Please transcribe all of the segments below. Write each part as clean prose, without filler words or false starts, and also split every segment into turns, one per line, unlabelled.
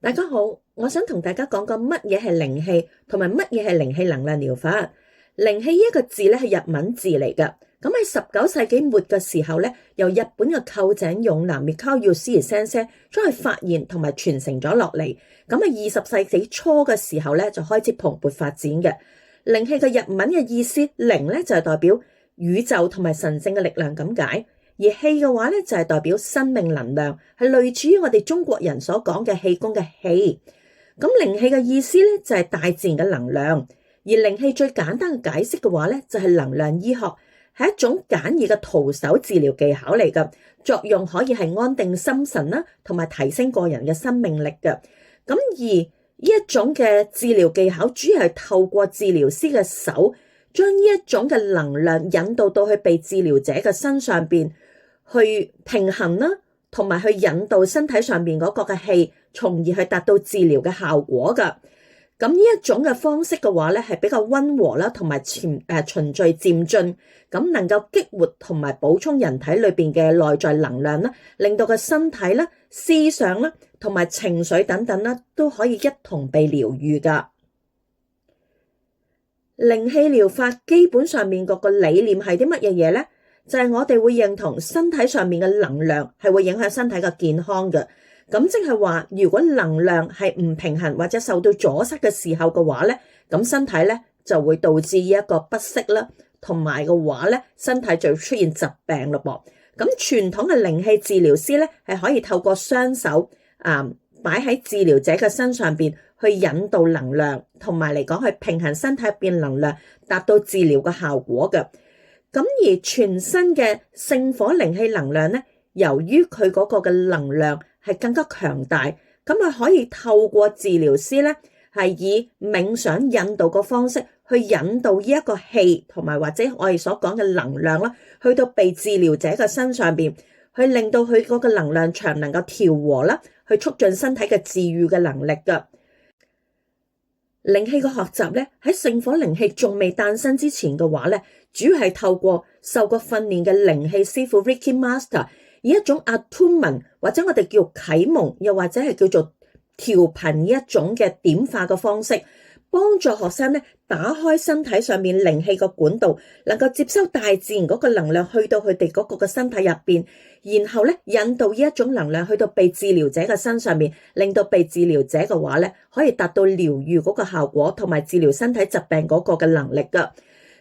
大家好，我想同大家講講乜嘢係靈氣，同埋乜嘢係靈氣能量療法。靈氣呢一個字咧係日文字嚟㗎，咁喺19世紀末嘅時候咧，由日本嘅臼井勇男 Mikao Usui Sensei 將佢發現同埋傳承咗落嚟。咁喺20世紀初嘅時候咧，就開始蓬勃發展嘅。靈氣嘅日文嘅意思，靈咧就係代表宇宙同埋神聖嘅力量咁解。而氣嘅話咧就係代表生命能量，係類似於我哋中國人所講嘅氣功嘅氣。咁靈氣嘅意思咧就係大自然嘅能量，而靈氣最簡單嘅解釋嘅話咧就係能量醫學，係一種簡易嘅徒手治療技巧嚟㗎，作用可以係安定心神啦，同埋提升個人嘅生命力㗎。咁而呢一種嘅治療技巧主要係透過治療師嘅手，將呢一種嘅能量引導到去被治療者嘅身上邊，去平衡啦，同埋去引導身體上面嗰個嘅氣，從而去達到治療嘅效果㗎。咁呢一種嘅方式嘅話咧，係比較溫和啦，同埋循序漸進，咁能夠激活同埋補充人體裏邊嘅內在能量啦，令到個身體啦、思想啦，同埋情緒等等啦，都可以一同被療癒㗎。靈氣療法基本上面嗰個理念係啲乜嘢嘢咧？就係我哋會認同身體上面嘅能量係會影響身體嘅健康嘅，咁即係話如果能量係唔平衡或者受到阻塞嘅時候嘅話咧，咁身體咧就會導致一個不適啦，同埋嘅話咧身體就會出現疾病咯噃。咁傳統嘅靈氣治療師咧係可以透過雙手擺喺治療者嘅身上邊去引導能量，同埋嚟講去平衡身體入邊能量，達到治療嘅效果嘅。咁而全新嘅聖火靈氣能量咧，由於佢嗰個嘅能量係更加強大，咁佢可以透過治療師咧係以冥想引導嘅方式去引導呢一個氣，同埋或者我哋所講嘅能量啦，去到被治療者嘅身上邊，去令到佢嗰個能量場能夠調和啦，去促進身體嘅治癒嘅能力㗎。靈氣嘅學習咧，喺聖火靈氣仲未誕生之前嘅話咧，主要係透過受過訓練嘅靈氣師傅 Reiki Master， 以一種 attunement 或者我哋叫啟蒙，又或者係叫做調頻一種嘅點化嘅方式，幫助學生咧打開身體上面靈氣嘅管道，能夠接收大自然嗰個能量去到佢哋嗰個嘅身體入邊，然後咧引導呢一種能量去到被治療者嘅身上面，令到被治療者嘅話咧可以達到療癒嗰個效果，同埋治療身體疾病嗰個嘅能力㗎。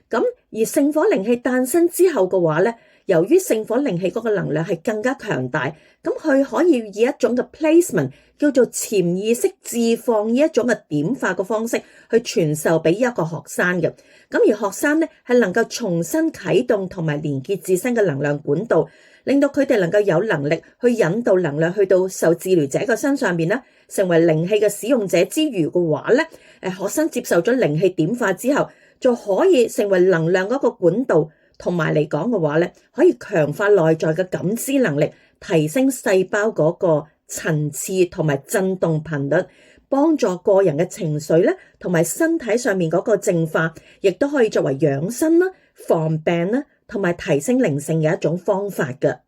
咁而聖火靈氣誕生之後嘅話咧，由於聖火靈氣嗰個能量係更加強大，咁佢可以以一種嘅 placement 叫做潛意識置放呢一種嘅點化嘅方式去傳授俾一個學生嘅。咁而學生咧係能夠重新啟動同埋連結自身嘅能量管道，令到佢哋能夠有能力去引導能量去到受治療者嘅身上邊啦，成為靈氣嘅使用者之餘嘅話咧，學生接受咗靈氣點化之後，就可以成為能量嗰個管道，同埋嚟講嘅話咧，可以強化內在嘅感知能力，提升細胞嗰個層次同埋震動頻率，幫助個人嘅情緒咧，同埋身體上面嗰個淨化，亦都可以作為養生啦、防病啦，同埋提升靈性嘅一種方法嘅。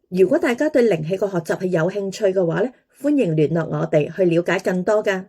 如果大家對靈氣嘅學習係有興趣嘅話咧，歡迎聯絡我哋去了解更多㗎。